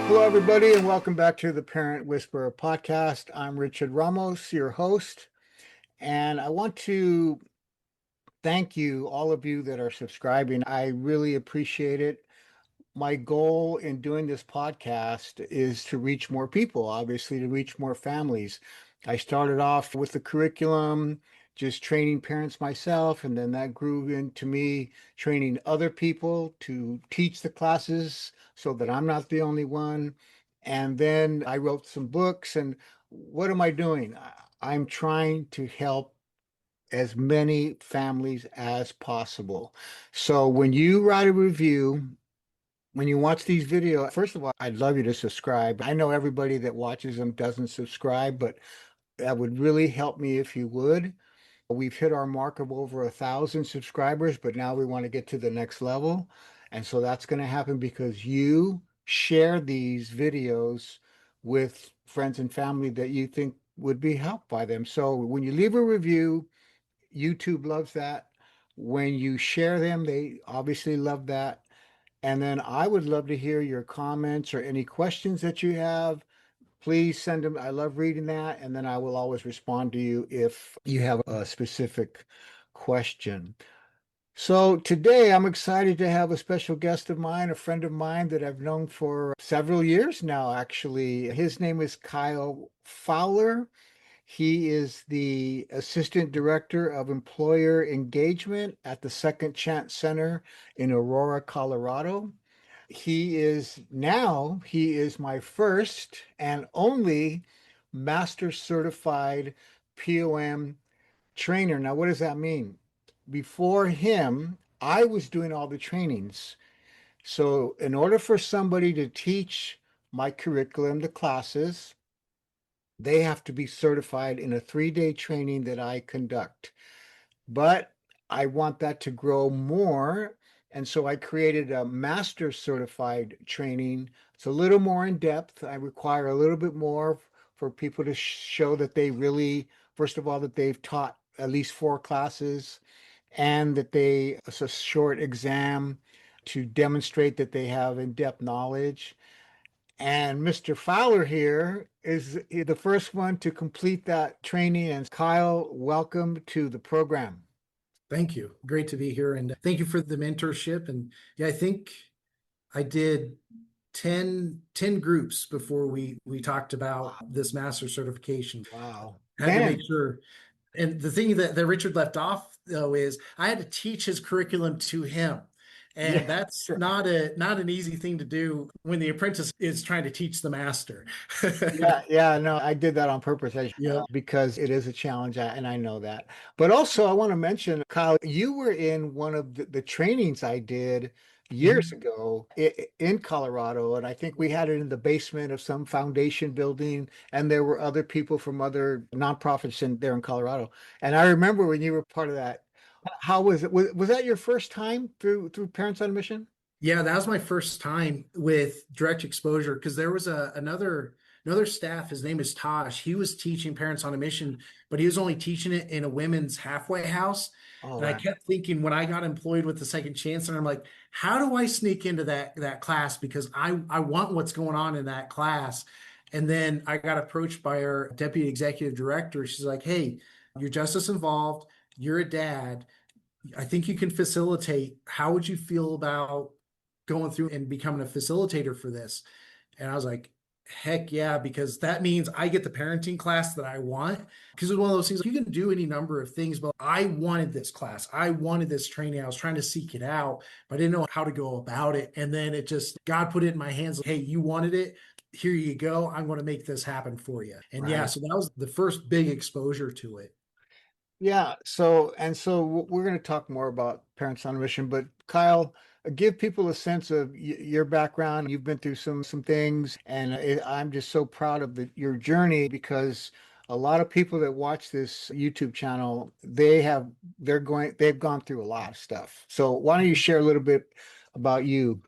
Hello, everybody, and welcome back to the Parent Whisperer podcast. I'm Richard Ramos, your host, and I want to thank you, all of you that are subscribing. I really appreciate it. My goal in doing this podcast is to reach more people, obviously, to reach more families. I started off with the curriculum, just training parents myself, and then that grew into me training other people to teach the classes so that I'm not the only one. And then I wrote some books. And what am I doing? I'm trying to help as many families as possible. So when you write a review, when you watch these videos, first of all, I'd love you to subscribe. I know everybody that watches them doesn't subscribe, but that would really help me if you would. We've hit our mark of over 1,000 subscribers, but now we want to get to the next level. And so that's going to happen because you share these videos with friends and family that you think would be helped by them. So when you leave a review, YouTube loves that. When you share them, they obviously love that. And then I would love to hear your comments or any questions that you have. Please send them. I love reading that. And then I will always respond to you if you have a specific question. So today I'm excited to have a special guest of mine, a friend of mine that I've known for several years now, actually. His name is Kyle Fowler. He is the Assistant Director of Employer Engagement at the Second Chance Center in Aurora, Colorado. He is my first and only master certified POM trainer. Now, what does that mean? Before him, I was doing all the trainings. So, in order for somebody to teach my curriculum, the classes, they have to be certified in a 3-day training that I conduct. But I want that to grow more. And so I created a master certified training. It's a little more in depth. I require a little bit more for people to show that they really, first of all, that they've taught at least 4 classes and that it's a short exam to demonstrate that they have in-depth knowledge. And Mr. Fowler here is the first one to complete that training. And Kyle, welcome to the program. Thank you. Great to be here. And thank you for the mentorship. And yeah, I think I did 10 groups before we talked about this master certification. Wow. I had to make sure. And the thing that Richard left off though is I had to teach his curriculum to him. And Yeah, that's sure. not an easy thing to do when the apprentice is trying to teach the master. Yeah, no, I did that on purpose Yeah. because it is a challenge, and I know that. But also, I want to mention, Kyle, you were in one of the trainings I did years Mhm. ago in Colorado, and I think we had it in the basement of some foundation building, and there were other people from other nonprofits there in Colorado. And I remember when you were part of that. How was it? Was that your first time through Parents on a Mission? Yeah, that was my first time with direct exposure because there was another staff. His name is Tosh. He was teaching Parents on a Mission, but he was only teaching it in a women's halfway house. Oh, And I wow. kept thinking when I got employed with the Second Chance, and I'm like, how do I sneak into that class? Because I want what's going on in that class. And then I got approached by our deputy executive director. She's like, hey, you're just as involved. You're a dad. I think you can facilitate. How would you feel about going through and becoming a facilitator for this? And I was like, heck yeah, because that means I get the parenting class that I want. Because it's one of those things, you can do any number of things, but I wanted this class. I wanted this training. I was trying to seek it out, but I didn't know how to go about it. And then God put it in my hands. Hey, you wanted it. Here you go. I'm going to make this happen for you. And yeah, Right. so that was the first big exposure to it. Yeah, so we're going to talk more about Parents on a Mission, but Kyle, give people a sense of your background. You've been through some things, and I'm just so proud of your journey because a lot of people that watch this YouTube channel, they've gone through a lot of stuff. So why don't you share a little bit about you?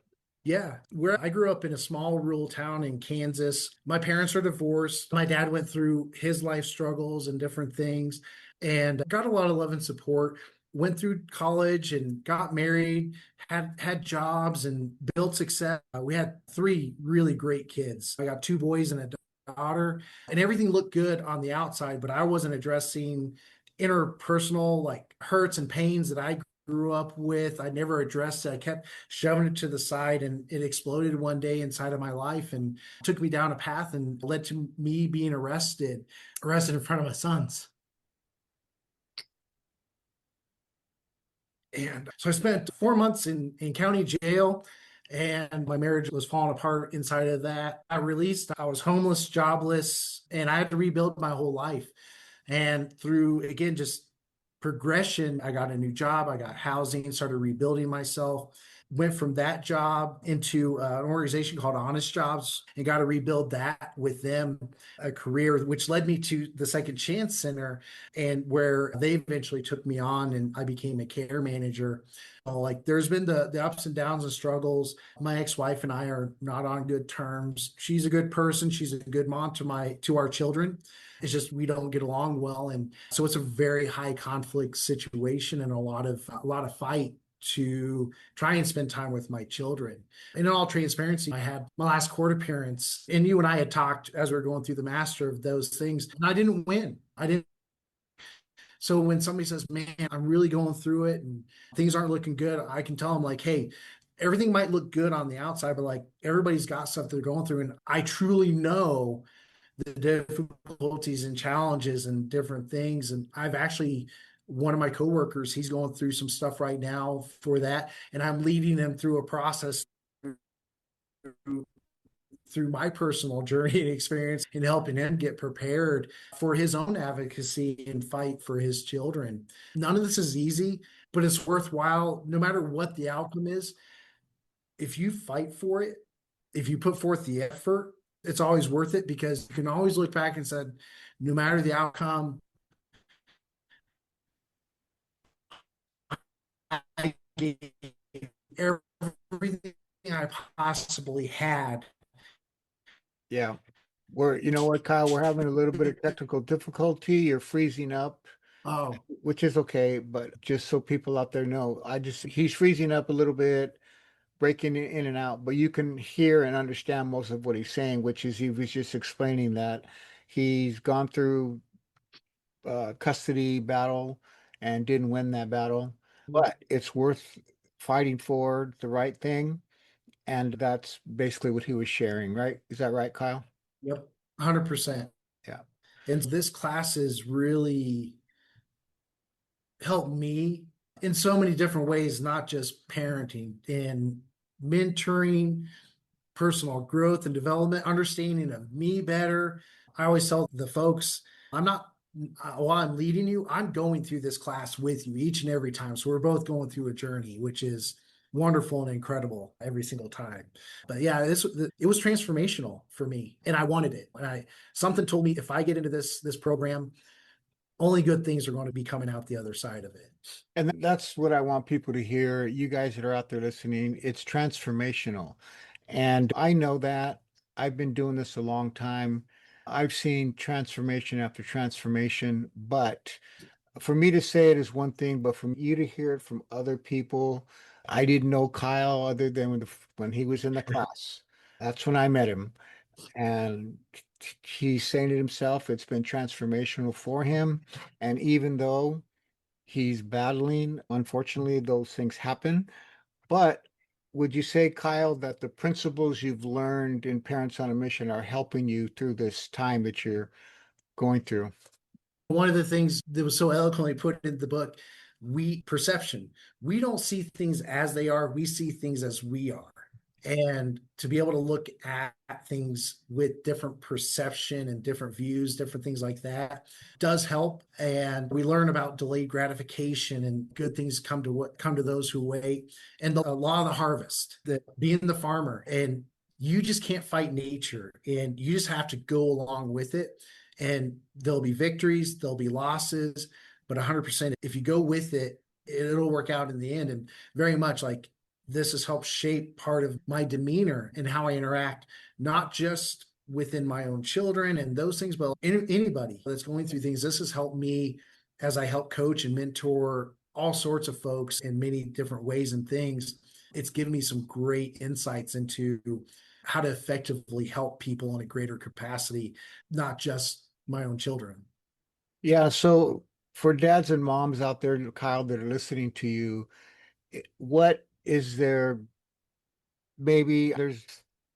Yeah, where I grew up in a small rural town in Kansas. My parents are divorced. My dad went through his life struggles and different things and got a lot of love and support. went through college and got married, had jobs and built success. We had three really great kids. I got two boys and a daughter, and everything looked good on the outside, but I wasn't addressing interpersonal like hurts and pains that I grew up with. I never addressed it. I kept shoving it to the side, and it exploded one day inside of my life and took me down a path and led to me being arrested in front of my sons. And so I spent 4 months in county jail, and my marriage was falling apart inside of that. I released, I was homeless, jobless, and I had to rebuild my whole life. And through, again, just progression, I got a new job, I got housing, started rebuilding myself. Went from that job into an organization called Honest Jobs and got to rebuild that with them, a career, which led me to the Second Chance Center, and where they eventually took me on and I became a care manager. Like there's been the ups and downs and struggles. My ex-wife and I are not on good terms. She's a good person. She's a good mom to our children. It's just we don't get along well, and so it's a very high conflict situation and a lot of fight to try and spend time with my children. And in all transparency, I had my last court appearance, and you and I had talked as we were going through the master of those things, and I didn't win. I didn't. So when somebody says, "Man, I'm really going through it and things aren't looking good," I can tell them like, "Hey, everything might look good on the outside, but like everybody's got stuff they're going through, and I truly know the difficulties and challenges and different things." And I've actually, one of my coworkers, he's going through some stuff right now for that, and I'm leading him through a process through my personal journey and experience in helping him get prepared for his own advocacy and fight for his children. None of this is easy, but it's worthwhile no matter what the outcome is. If you fight for it, if you put forth the effort, it's always worth it, because you can always look back and said, no matter the outcome, I gave everything I possibly had. Yeah. You know what, Kyle, we're having a little bit of technical difficulty. You're freezing up, Oh, which is okay, but just so people out there know, he's freezing up a little bit, breaking in and out, but you can hear and understand most of what he's saying, which is he was just explaining that he's gone through custody battle and didn't win that battle, but it's worth fighting for the right thing. And that's basically what he was sharing, right? Is that right, Kyle? yep, 100%. Yeah. And this class has really helped me in so many different ways, not just parenting and mentoring, personal growth and development, understanding of me better. I always tell the folks, I'm not, while I'm leading you, I'm going through this class with you each and every time. So we're both going through a journey, which is wonderful and incredible every single time. But yeah, it was transformational for me, and I wanted it. And something told me if I get into this program, only good things are going to be coming out the other side of it. And that's what I want people to hear. You guys that are out there listening, it's transformational. And I know that I've been doing this a long time. I've seen transformation after transformation, but for me to say it is one thing, but for you to hear it from other people, I didn't know Kyle other than when he was in the class. That's when I met him. And he's saying it himself, it's been transformational for him. And even though he's battling, unfortunately, those things happen. But would you say, Kyle, that the principles you've learned in Parents on a Mission are helping you through this time that you're going through? One of the things that was so eloquently put in the book, perception, we don't see things as they are, we see things as we are. And to be able to look at things with different perception and different views, different things like that does help. And we learn about delayed gratification, and good things come to those who wait, and the law of the harvest, that being the farmer, and you just can't fight nature, and you just have to go along with it. And there'll be victories, there'll be losses, but 100%, if you go with it, it'll work out in the end. And very much like this has helped shape part of my demeanor and how I interact, not just within my own children and those things, but anybody that's going through things. This has helped me as I help coach and mentor all sorts of folks in many different ways and things. It's given me some great insights into how to effectively help people in a greater capacity, not just my own children. Yeah, so for dads and moms out there, Kyle, that are listening to you, what is there? Maybe there's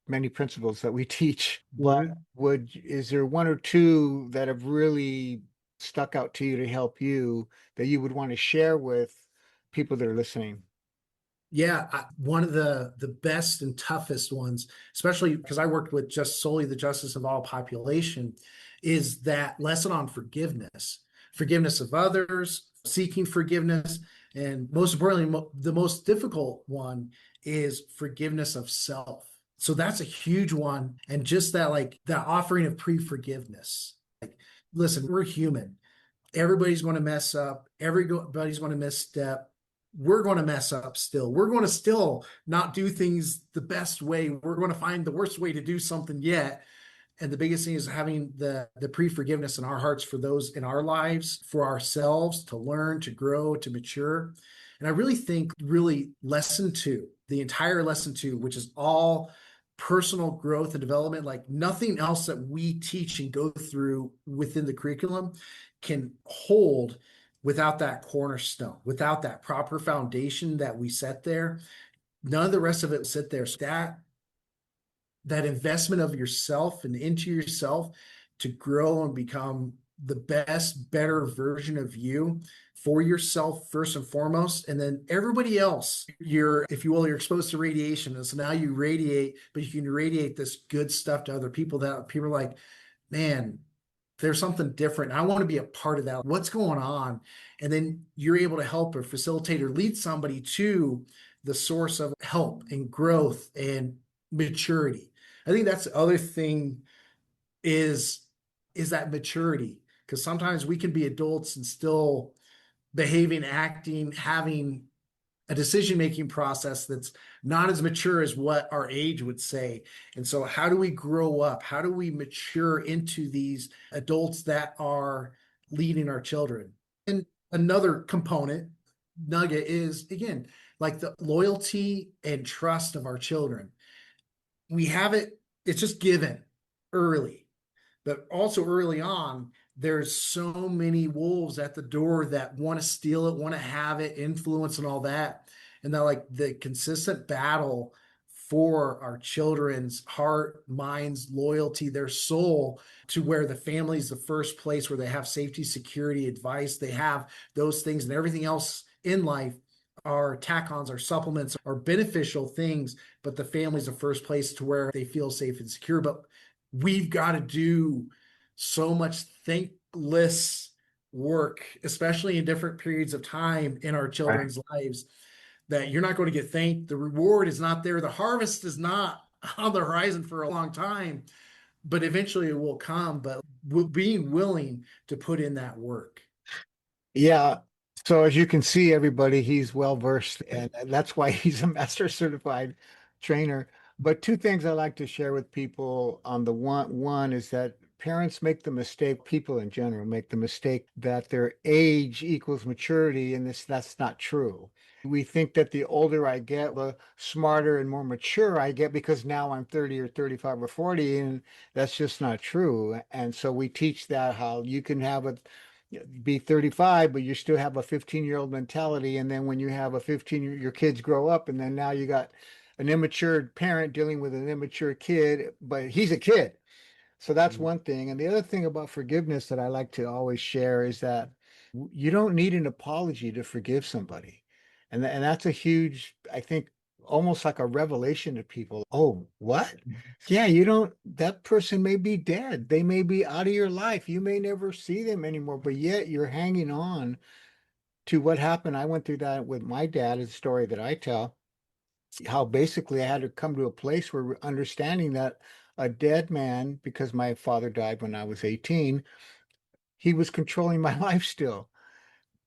many principles that we teach, but Mhm. is there one or two that have really stuck out to you to help you that you would want to share with people that are listening? Yeah, one of the best and toughest ones, especially because I worked with just solely the justice of all population, is that lesson on forgiveness, forgiveness of others, seeking forgiveness, and most importantly, the most difficult one is forgiveness of self. So that's a huge one, and just that like that offering of pre-forgiveness. Like, listen, we're human. Everybody's going to mess up. Everybody's going to misstep. We're going to mess up still. We're going to still not do things the best way. We're going to find the worst way to do something yet. And the biggest thing is having the pre-forgiveness in our hearts for those in our lives, for ourselves to learn, to grow, to mature. And I really think really lesson two, the entire lesson two, which is all personal growth and development, like nothing else that we teach and go through within the curriculum can hold without that cornerstone, without that proper foundation that we set there. None of the rest of it sit there. So that investment of yourself and into yourself to grow and become the best, better version of you for yourself first and foremost, and then everybody else. You're, if you will, you're exposed to radiation, and so now you radiate, but you can radiate this good stuff to other people that people are like, man, there's something different. I want to be a part of that. What's going on? And then you're able to help or facilitate or lead somebody to the source of help and growth and maturity. I think that's the other thing is is that maturity, because sometimes we can be adults and still behaving, acting, having a decision making process that's not as mature as what our age would say. And so, how do we grow up? How do we mature into these adults that are leading our children? And another component nugget is, again, like the loyalty and trust of our children. We have it, it's just given early, but also early on, there's so many wolves at the door that want to steal it, want to have it, influence and all that. And that like the consistent battle for our children's heart, minds, loyalty, their soul, to where the family is the first place where they have safety, security, advice, they have those things, and everything else in life are tack-ons, are supplements, are beneficial things, but the family's the first place to where they feel safe and secure. But we've got to do so much thankless work, especially in different periods of time in our Right. children's lives, that you're not going to get thanked. The reward is not there. The harvest is not on the horizon for a long time, but eventually it will come. But being willing to put in that work. Yeah. So as you can see, everybody, he's well versed, and that's why he's a master certified trainer. But two things I like to share with people on the one is that parents make the mistake, people in general make the mistake that their age equals maturity, and that's not true. We think that the older I get, the smarter and more mature I get because now I'm 30 or 35 or 40, and that's just not true. And so we teach that how you can have a be 35, but you still have a 15-year-old mentality. And then when you have a 15, your kids grow up, and then now you got an immature parent dealing with an immature kid, but he's a kid. So that's one thing. And the other thing about forgiveness that I like to always share is that you don't need an apology to forgive somebody. And that's a huge, I think, almost like a revelation to people. Oh, what? Yeah, you don't, that person may be dead. They may be out of your life. You may never see them anymore, but yet you're hanging on to what happened. I went through that with my dad, is a story that I tell, how basically I had to come to a place where understanding that a dead man, because my father died when I was 18, he was controlling my life still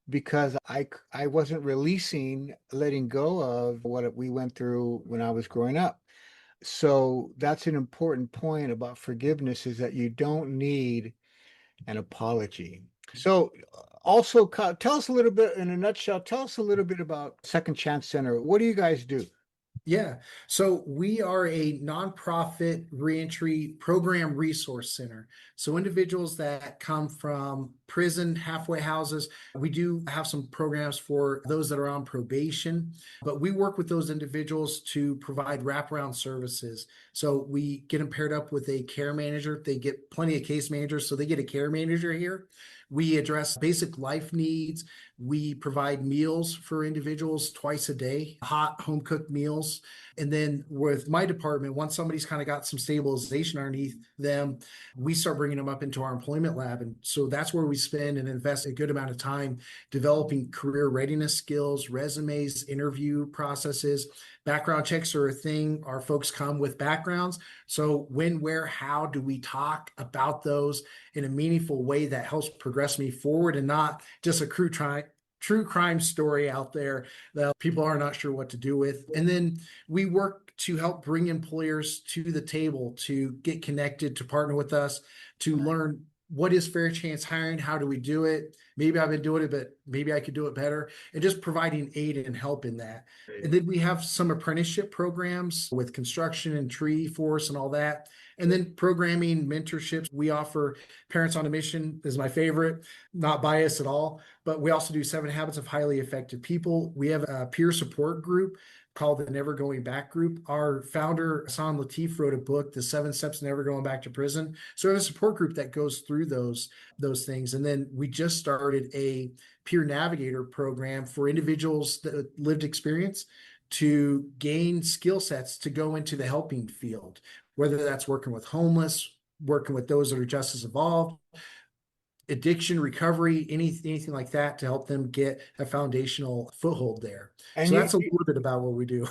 because I wasn't releasing, letting go of what we went through when I was growing up. So that's an important point about forgiveness, is that you don't need an apology. So also tell us a little bit in a nutshell, tell us a little bit about Second Chance Center. What do you guys do? Yeah. So we are a nonprofit reentry program resource center. So individuals that come from prison, halfway houses, we do have some programs for those that are on probation, but we work with those individuals to provide wraparound services. So we get them paired up with a care manager. They get plenty of case managers, so they get a care manager here. We address basic life needs. We provide meals for individuals twice a day, hot home cooked meals. And then with my department, once somebody's kind of got some stabilization underneath them, we start bringing them up into our employment lab. And so that's where we spend and invest a good amount of time developing career readiness skills, resumes, interview processes. Background checks are a thing. Our folks come with backgrounds. So when, where, how do we talk about those in a meaningful way that helps progress me forward and not just a true crime story out there that people are not sure what to do with. And then we work to help bring employers to the table to get connected, to partner with us, to learn what is fair chance hiring, how do we do it. Maybe I've been doing it, but maybe I could do it better, and just providing aid and help in that. And then we have some apprenticeship programs with construction and tree force and all that. And then programming mentorships. We offer Parents on a Mission is my favorite, not biased at all. But we also do 7 Habits of Highly Effective People. We have a peer support group called the Never Going Back Group. Our founder, Hassan Latif, wrote a book, The 7 Steps to Never Going Back to Prison. So we have a support group that goes through those things. And then we just started a peer navigator program for individuals that lived experience to gain skill sets to go into the helping field, whether that's working with homeless, working with those that are just as involved, addiction recovery, anything like that to help them get a foundational foothold there. And So you that's a little bit about what we do.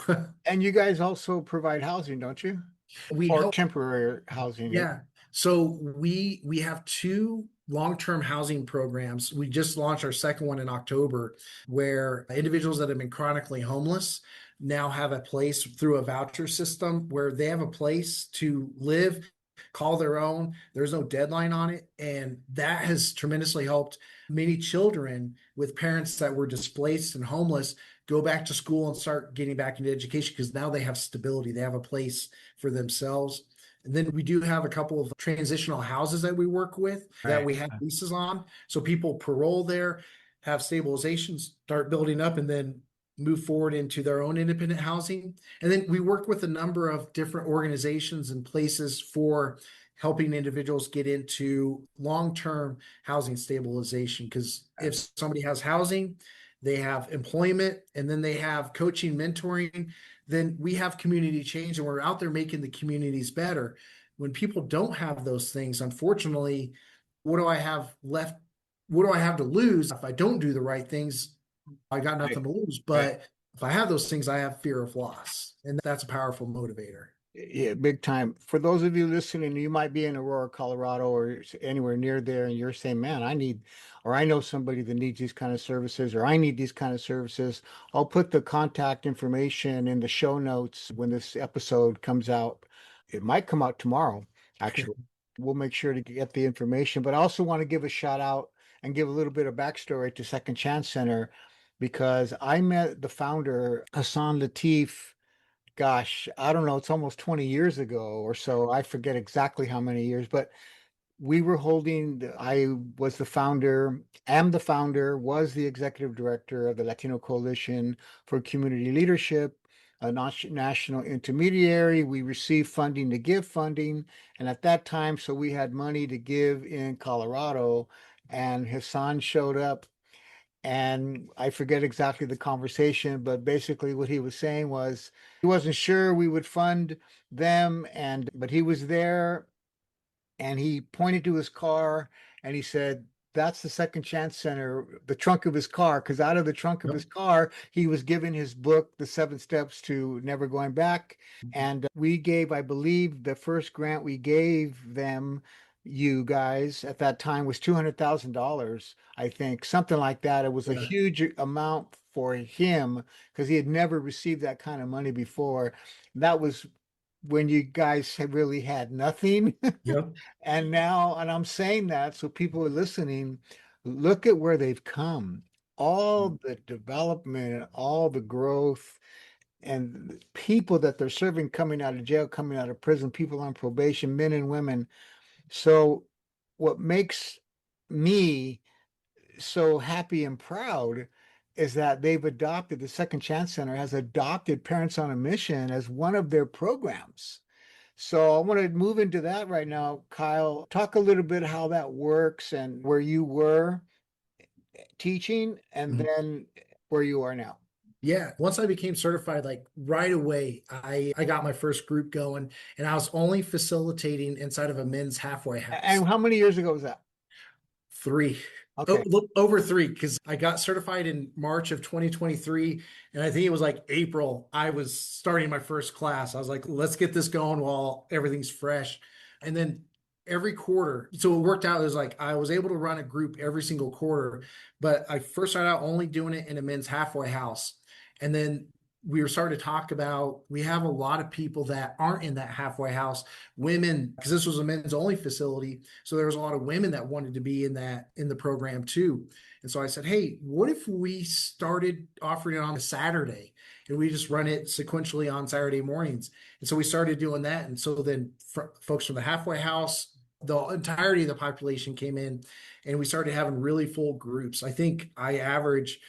and you guys also provide housing, don't you? We Or help, temporary housing. yeah. So we have two long-term housing programs. We just launched our second one in October, where individuals that have been chronically homeless now have a place through a voucher system where they have a place to live, call their own. There's no deadline on it. And that has tremendously helped many children with parents that were displaced and homeless go back to school and start getting back into education because now they have stability. They have a place for themselves. And then we do have a couple of transitional houses that we work with that Right. we have leases on. So people parole there, have stabilization, start building up, and then move forward into their own independent housing. And then we work with a number of different organizations and places for helping individuals get into long-term housing stabilization. Because if somebody has housing, they have employment, and then they have coaching, mentoring, then we have community change and we're out there making the communities better. When people don't have those things, unfortunately, what do I have left? What do I have to lose if I don't do the right things? I got Right. nothing to lose. Right. But if I have those things, I have fear of loss. And that's a powerful motivator. Yeah, big time. For those of you listening, you might be in Aurora, Colorado, or anywhere near there, and you're saying, "Man, I need, or I know somebody that needs these kind of services, or I need these kind of services." I'll put the contact information in the show notes when this episode comes out. It might come out tomorrow, actually. We'll make sure to get the information, but I also want to give a shout out and give a little bit of backstory to Second Chance Center because I met the founder, Hassan Latif. Gosh, I don't know, it's almost 20 years ago or so. I forget exactly how many years, but we were holding, I was the founder, am the founder, was the executive director of the Latino Coalition for Community Leadership, a national intermediary. We received funding to give funding. And at that time, so we had money to give in Colorado, and Hassan showed up and I forget exactly the conversation, but basically what he was saying was he wasn't sure we would fund them, and but he was there and he pointed to his car and he said, "That's the Second Chance Center," the trunk of his car, because out of the trunk of Yep. his car, he was given his book, The 7 Steps to Never Going Back. And we gave, I believe, the first grant we gave them, you guys, at that time was $200,000, I think, something like that. It was a Yeah. huge amount for him because he had never received that kind of money before. That was when you guys had really had nothing. Yep. And now, and I'm saying that so people are listening, look at where they've come, all Mm. the development and all the growth and the people that they're serving coming out of jail, coming out of prison, people on probation, men and women. So what makes me so happy and proud is that they've adopted, the Second Chance Center has adopted Parents on a Mission as one of their programs. So I want to move into that right now. Kyle, talk a little bit how that works and where you were teaching and Mhm. then where you are now. Yeah, once I became certified, like right away, I got my first group going, and I was only facilitating inside of a men's halfway house. And how many years ago was that? Three. Oh, Okay. look, over three, because I got certified in March of 2023. And I think it was like April, I was starting my first class. I was like, let's get this going while everything's fresh. And then every quarter, so it worked out. It was like I was able to run a group every single quarter, but I first started out only doing it in a men's halfway house. And then we were starting to talk about we have a lot of people that aren't in that halfway house, women, because this was a men's only facility, so there was a lot of women that wanted to be in the program too. And so I said, hey, what if we started offering it on a Saturday and we just run it sequentially on Saturday mornings? And so we started doing that. And so then folks from the halfway house, the entirety of the population came in, and we started having really full groups. I think I average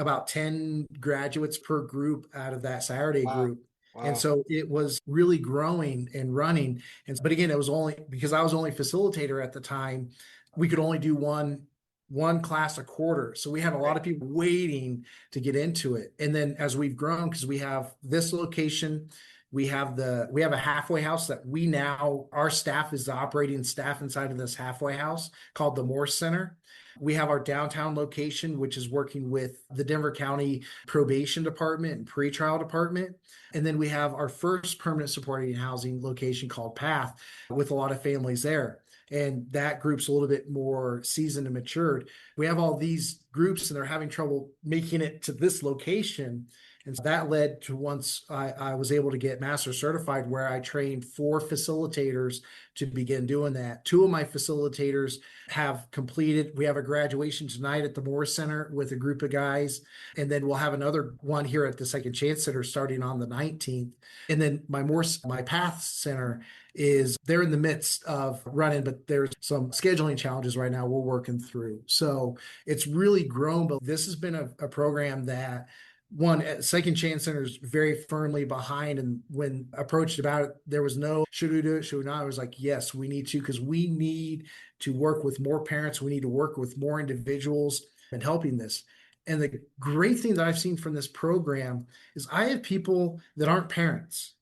about 10 graduates per group out of that Saturday Wow. group. And Wow. so it was really growing and running. And but again, it was only because I was only facilitator at the time, we could only do one class a quarter. So we had a lot Right. of people waiting to get into it. And then as we've grown, because we have this location, we have a halfway house that we now our staff is the operating staff inside of this halfway house called the Morse Center. We have our downtown location, which is working with the Denver County Probation Department and Pretrial Department. And then we have our first permanent supporting housing location called Path with a lot of families there. And that group's a little bit more seasoned and matured. We have all these groups and they're having trouble making it to this location. And so that led to once I was able to get master certified, where I trained 4 facilitators to begin doing that. 2 of my facilitators have completed. We have a graduation tonight at the Moore Center with a group of guys. And then we'll have another one here at the Second Chance Center starting on the 19th. And then my Path Center is they're in the midst of running, but there's some scheduling challenges right now we're working through. So it's really grown, but this has been a program that one Second Chance Center is very firmly behind. And when approached about it, there was no should we do it, should we not? I was like, yes, we need to, because we need to work with more parents. We need to work with more individuals in helping this. And the great thing that I've seen from this program is I have people that aren't parents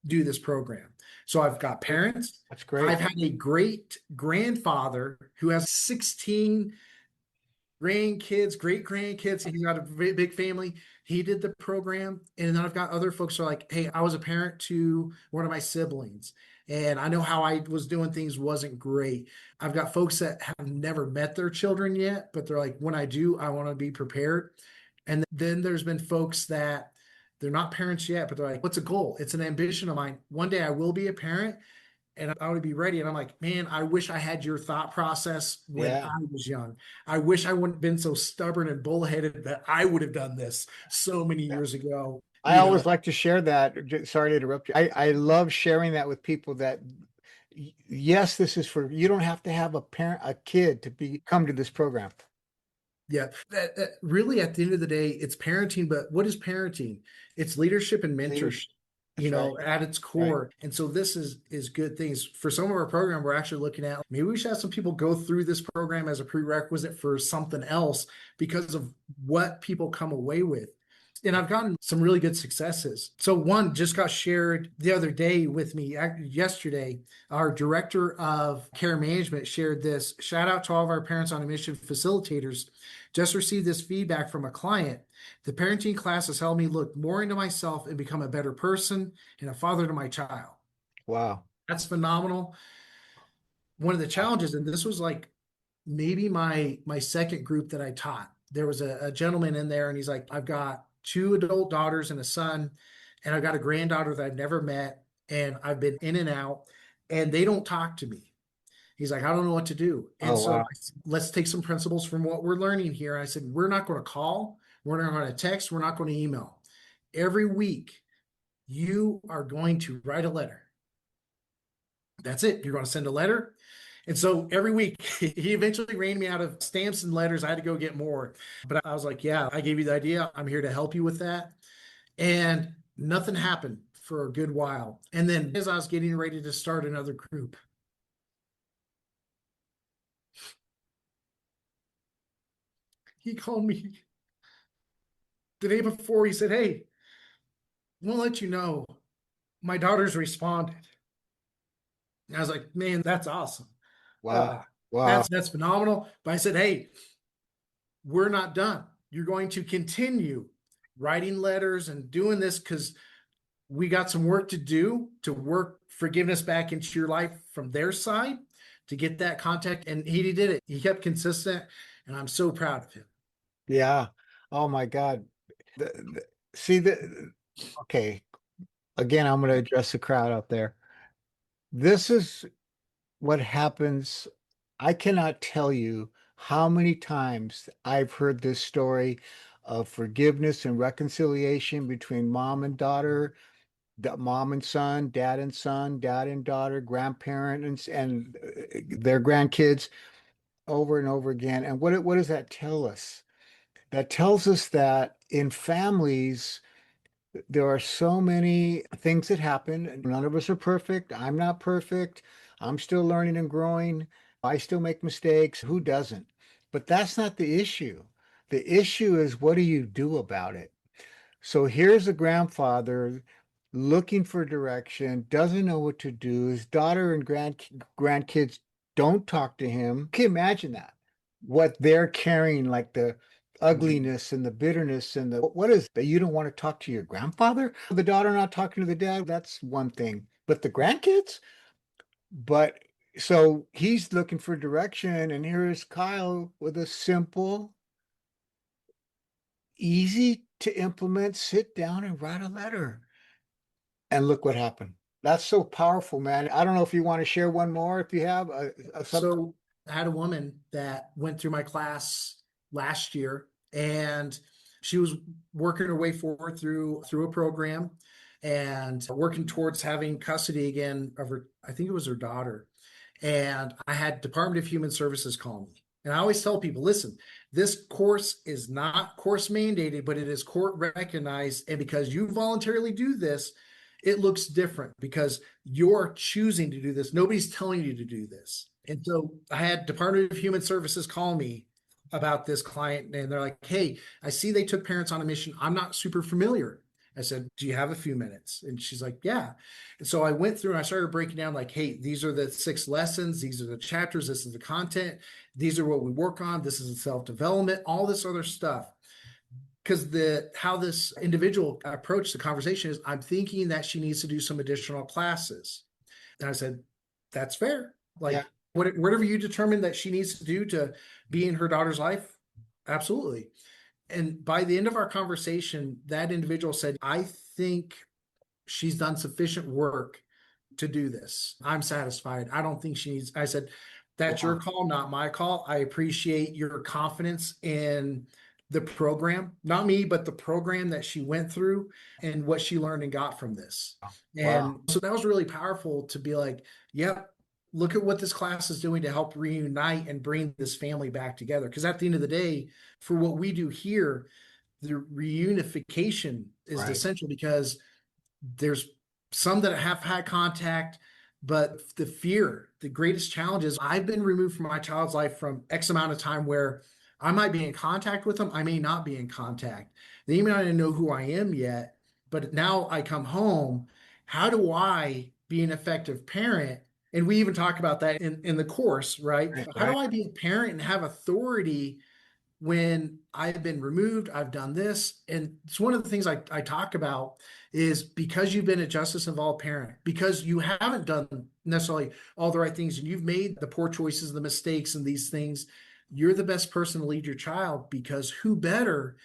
do this program. So I've got parents. That's great. I've had a great grandfather who has 16 grandkids, great grandkids. He's got a big family. He did the program. And then I've got other folks who are like, hey, I was a parent to one of my siblings, and I know how I was doing things wasn't great. I've got folks that have never met their children yet, but they're like, when I do, I want to be prepared. And then there's been folks that they're not parents yet, but they're like, what's a goal? It's an ambition of mine. One day I will be a parent and I would be ready. And I'm like, man, I wish I had your thought process when Yeah. I was young. I wish I wouldn't have been so stubborn and bullheaded that I would have done this so many Yeah. years ago. I always like to share that. Sorry to interrupt you. I love sharing that with people that yes, this is for you don't have to have a parent, a kid to be come to this program. Yeah, that really at the end of the day, it's parenting. But what is parenting? It's leadership and mentorship, Leadership. That's right. at its Right. core. And so this is good things. For some of our program, we're actually looking at maybe we should have some people go through this program as a prerequisite for something else because of what people come away with. And I've gotten some really good successes. So one just got shared the other day with me yesterday. Our director of care management shared this. Shout out to all of our parents on a mission facilitators. Just received this feedback from a client. The parenting class has helped me look more into myself and become a better person and a father to my child. Wow. That's phenomenal. One of the Wow. challenges, and this was like maybe my second group that I taught. There was a gentleman in there, and he's like, I've got 2 adult daughters and a son, and I've got a granddaughter that I've never met, and I've been in and out, and they don't talk to me. He's like, I don't know what to do. And Oh, so wow. I said, let's take some principles from what we're learning here. I said, we're not going to call, we're not going to text, we're not going to email. Every week, you are going to write a letter. That's it. You're going to send a letter. And so every week, he eventually ran me out of stamps and letters. I had to go get more. But I was like, yeah, I gave you the idea. I'm here to help you with that. And nothing happened for a good while. And then as I was getting ready to start another group, he called me the day before. He said, hey, I want to let you know my daughter's responded. And I was like, man, that's awesome. Wow. Uh, Wow. that's phenomenal. But I said, hey, we're not done. You're going to continue writing letters and doing this because we got some work to do to work forgiveness back into your life from their side to get that contact. And he did it. He kept consistent, and I'm so proud of him. Yeah. Oh my God. The, see the okay. Again, I'm going to address the crowd out there. This is what happens. I cannot tell you how many times I've heard this story of forgiveness and reconciliation between mom and daughter, mom and son, dad and daughter, grandparent and their grandkids over and over again. And what does that tell us? That tells us that in families, there are so many things that happen. And none of us are perfect. I'm not perfect. I'm still learning and growing. I still make mistakes. Who doesn't? But that's not the issue. The issue is what do you do about it? So here's a grandfather looking for direction, doesn't know what to do. His daughter and grandkids don't talk to him. Can you imagine that? What they're carrying, like the ugliness and the bitterness and the what is that you don't want to talk to your grandfather? The daughter not talking to the dad, that's one thing. But the grandkids? But so he's looking for direction, and here is Kyle with a simple, easy to implement, sit down and write a letter. And look what happened. That's so powerful, man. I don't know if you want to share one more, if you have some. So I had a woman that went through my class last year, and she was working her way forward through a program and working towards having custody again of her, I think it was her daughter. And I had Department of Human Services call me. And I always tell people, listen, this course is not course mandated, but it is court recognized. And because you voluntarily do this, it looks different because you're choosing to do this. Nobody's telling you to do this. And so I had Department of Human Services call me about this client, and they're like, hey, I see they took parents on a mission. I'm not super familiar. I said, do you have a few minutes? And she's like, yeah. And so I went through and I started breaking down like, hey, these are the 6 lessons. These are the chapters. This is the content. These are what we work on. This is self-development, all this other stuff. Because how this individual approached the conversation is, I'm thinking that she needs to do some additional classes. And I said, that's fair. Yeah, Like whatever you determine that she needs to do to be in her daughter's life, absolutely. And by the end of our conversation, that individual said, I think she's done sufficient work to do this. I'm satisfied. I don't think she needs. I said, that's your wow. call, not my call. I appreciate your confidence in the program, not me, but the program that she went through and what she learned and got from this. Wow. And so that was really powerful to be like, yep, look at what this class is doing to help reunite and bring this family back together. Because at the end of the day, for what we do here, the reunification is Right. essential because there's some that have had contact, but the fear, the greatest challenge is I've been removed from my child's life from X amount of time where I might be in contact with them. I may not be in contact. They may not even know who I am yet, but now I come home. How do I be an effective parent? And we even talk about that in the course, right? Right. How do Right. I be a parent and have authority when I've been removed, I've done this. And it's one of the things I talk about is because you've been a justice involved parent, because you haven't done necessarily all the right things and you've made the poor choices, the mistakes, and these things, you're the best person to lead your child because who better?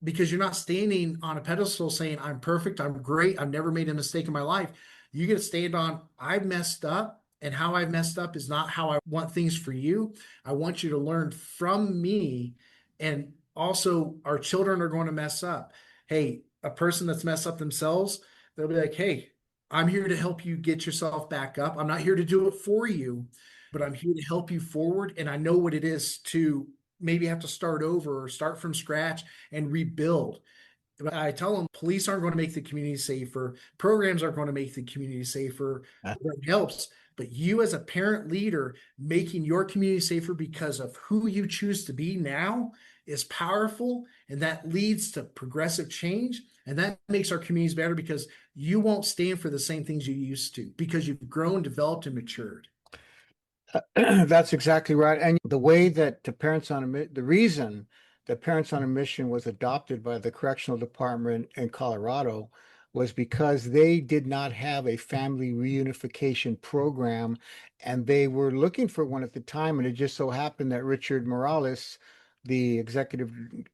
Because you're not standing on a pedestal saying, I'm perfect, I'm great, I've never made a mistake in my life. You get to stand on, I messed up. and how I messed up is not how I want things for you. I want you to learn from me. And also, our children are going to mess up. Hey, a person that's messed up themselves, they'll be like, hey, I'm here to help you get yourself back up. I'm not here to do it for you, but I'm here to help you forward. And I know what it is to maybe have to start over or start from scratch and rebuild. I tell them police aren't going to make the community safer, programs aren't going to make the community safer. It helps, but you as a parent leader making your community safer because of who you choose to be now is powerful, and that leads to progressive change, and that makes our communities better because you won't stand for the same things you used to because you've grown, developed, and matured. That's exactly right. And the way that the reason that Parents on a Mission was adopted by the Correctional Department in Colorado was because they did not have a family reunification program, and they were looking for one at the time. And it just so happened that Richard Morales, the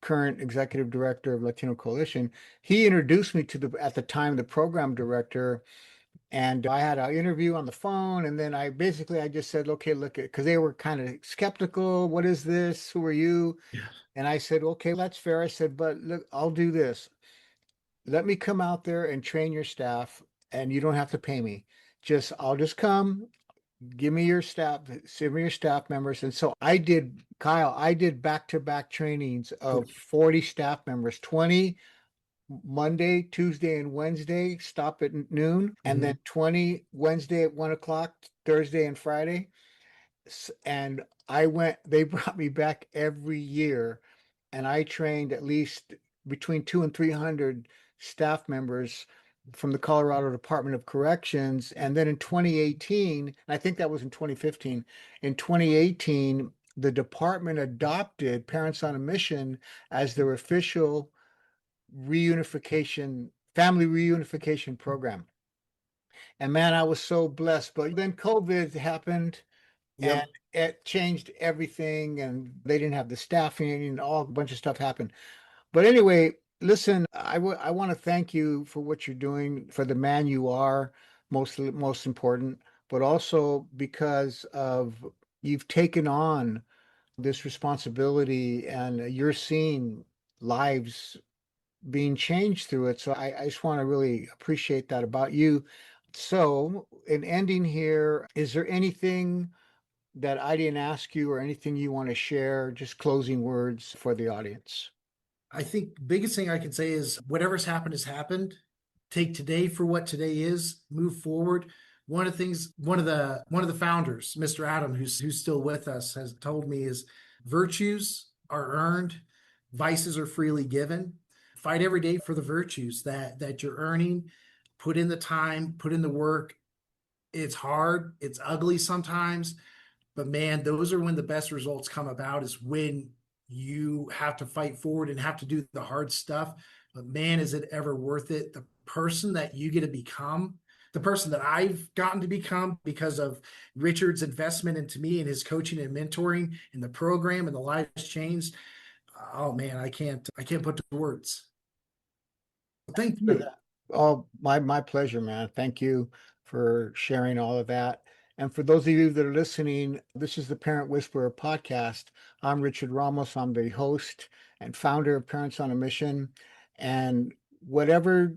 current executive director of Latino Coalition, he introduced me to at the time, the program director, and I had an interview on the phone, and then I just said, okay, look at, because they were kind of skeptical. What is this? Who are you? Yeah. And I said, okay, that's fair. I said, but look, I'll do this. Let me come out there and train your staff, and you don't have to pay me. I'll just come, send me your staff members. And so I did, Kyle, I did back-to-back trainings of 40 staff members, 20 Monday, Tuesday, and Wednesday, stop at noon, and then Mhm. 20 Wednesday at 1 o'clock, Thursday and Friday. And they brought me back every year, and I trained at least between 200 and 300 staff members from the Colorado Department of Corrections. And then in 2018, and I think that was in 2015, in 2018, the department adopted Parents on a Mission as their official family reunification program. And man, I was so blessed. But then COVID happened, and Yep. it changed everything, and they didn't have the staffing, and all a bunch of stuff happened. But anyway, listen, I want to thank you for what you're doing, for the man you are, most important, but also because of you've taken on this responsibility, and you're seeing lives being changed through it. So I just want to really appreciate that about you. So, in ending here, is there anything that I didn't ask you or anything you want to share? Just closing words for the audience. I think biggest thing I can say is whatever's happened has happened. Take today for what today is, move forward. One of the things, one of the founders, Mr. Adam, who's still with us, has told me is virtues are earned, vices are freely given. Fight every day for the virtues that you're earning. Put in the time, put in the work. It's hard, it's ugly sometimes, but man, those are when the best results come about, is when you have to fight forward and have to do the hard stuff. But man, is it ever worth it? The person that you get to become, the person that I've gotten to become because of Richard's investment into me and his coaching and mentoring and the program and the lives changed. Oh man, I can't put to words. Thank For you. that. Oh, my pleasure, man. Thank you for sharing all of that. And for those of you that are listening, this is the Parent Whisperer podcast. I'm Richard Ramos. I'm the host and founder of Parents on a Mission. And whatever,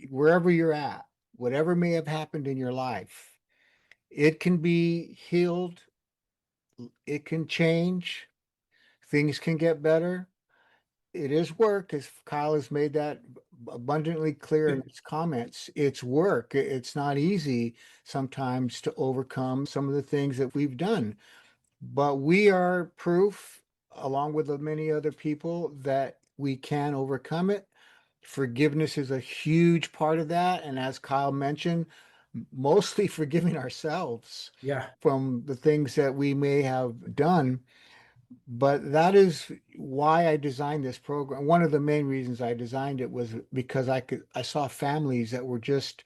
wherever you're at, whatever may have happened in your life, it can be healed, it can change, things can get better. It is work, as Kyle has made that abundantly clear in his comments. It's work. It's not easy sometimes to overcome some of the things that we've done, but we are proof, along with the many other people, that we can overcome it. Forgiveness is a huge part of that. And as Kyle mentioned, mostly forgiving ourselves Yeah. from the things that we may have done. But that is why I designed this program. One of the main reasons I designed it was because I saw families that were just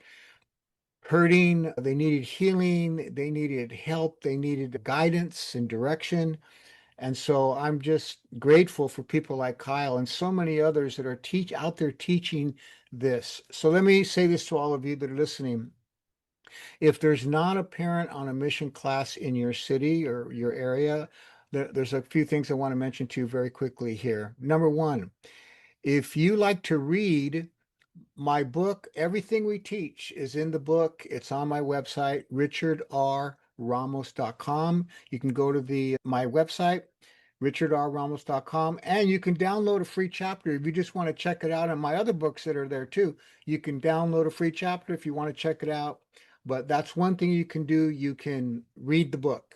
hurting. They needed healing, they needed help, they needed guidance and direction. And so I'm just grateful for people like Kyle and so many others that are out there teaching this. So let me say this to all of you that are listening. If there's not a parent on a mission class in your city or your area, there's a few things I want to mention to you very quickly here. Number one, if you like to read, my book, Everything We Teach, is in the book. It's on my website, richardrramos.com. You can go to my website, richardrramos.com, and you can download a free chapter if you just want to check it out. And my other books that are there too, you can download a free chapter if you want to check it out. But that's one thing you can do. You can read the book.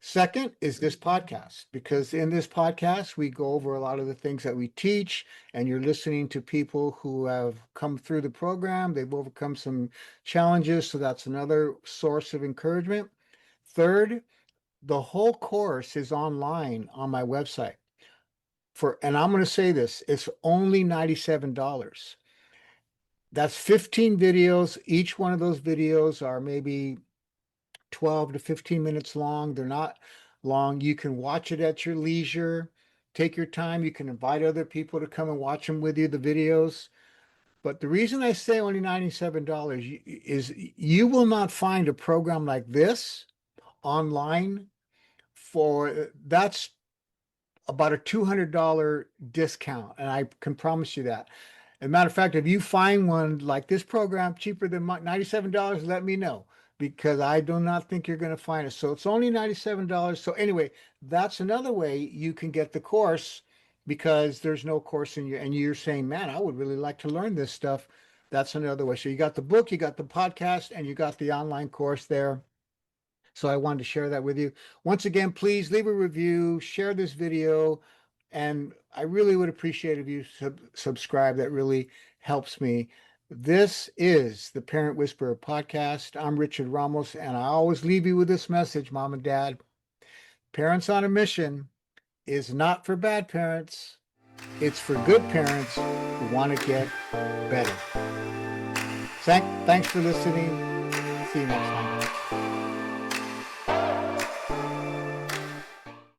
Second is this podcast, because in this podcast, we go over a lot of the things that we teach, and you're listening to people who have come through the program. They've overcome some challenges, so that's another source of encouragement. Third, the whole course is online on my website. And I'm going to say this, it's only $97. That's 15 videos. Each one of those videos are maybe 12 to 15 minutes long. They're not long. You can watch it at your leisure. Take your time. You can invite other people to come and watch them with you, the videos. But the reason I say only $97 is you will not find a program like this online that's about a $200 discount. And I can promise you that. As a matter of fact, if you find one like this program cheaper than $97, let me know, because I do not think you're going to find it. So it's only $97. So anyway, that's another way you can get the course, because there's no course in you and you're saying, man, I would really like to learn this stuff. That's another way. So you got the book, you got the podcast, and you got the online course there. So I wanted to share that with you. Once again, please leave a review, share this video, and I really would appreciate if you subscribe. That really helps me. This is the Parent Whisperer podcast. I'm Richard Ramos, and I always leave you with this message, Mom and Dad. Parents on a Mission is not for bad parents. It's for good parents who want to get better. Thanks for listening. See you next time.